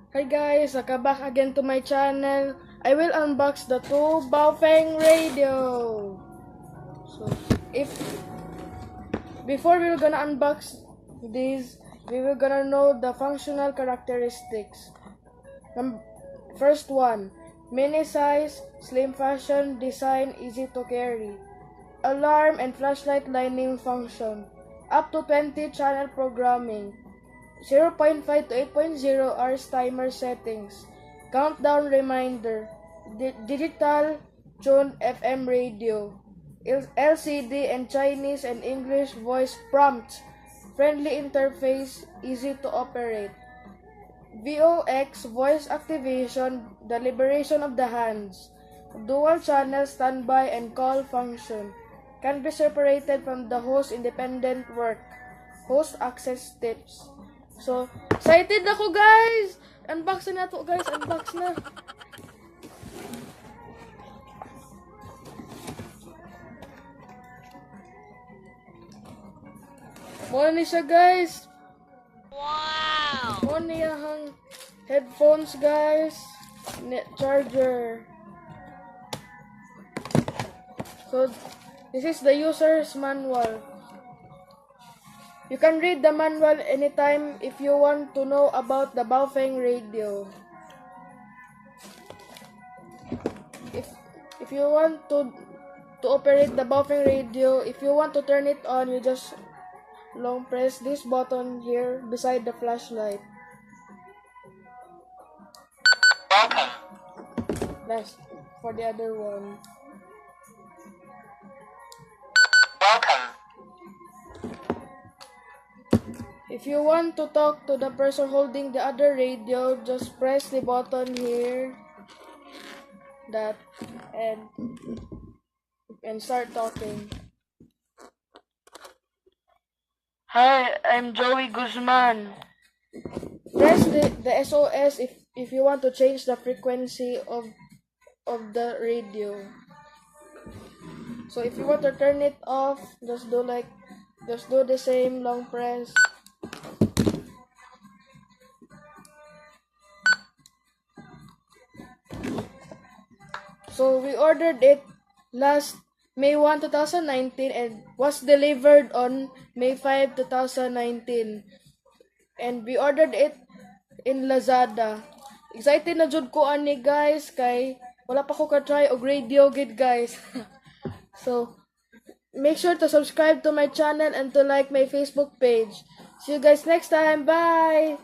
Hi guys, welcome back again to my channel. I will unbox the two Baofeng radio. So, before we were gonna unbox these, we were gonna know the functional characteristics. First one, mini size, slim fashion, design, easy to carry. Alarm and flashlight lighting function. Up to 20 channel programming. 0.5 to 8.0 hours timer settings. Countdown reminder. Digital tuned FM radio. LCD and Chinese and English voice prompts. Friendly interface, easy to operate. VOX voice activation, the liberation of the hands. Dual channel standby and call function. Can be separated from the host independent work. Host access tips. So, excited ako guys! Unbox na to guys, unbox na. Muna ni siya guys. Wow! Muna niya ang headphones guys. Net charger. So, this is the user's manual. You can read the manual anytime if you want to know about the Baofeng radio. If you want to operate the Baofeng radio, if you want to turn it on, you just long press this button here beside the flashlight. Welcome. That's for the other one. Welcome. If you want to talk to the person holding the other radio, just press the button here, that, and start talking. Hi, I'm Joey Guzman. Press the SOS if you want to change the frequency of the radio. So if you want to turn it off, just do the same long press. So we ordered it last May 1, 2019 and was delivered on May 5, 2019. And we ordered it in Lazada. Excited na jud ko ani guys kay wala pa ko ka-try og radio gid guys. So make sure to subscribe to my channel and to like my Facebook page. See you guys next time. Bye!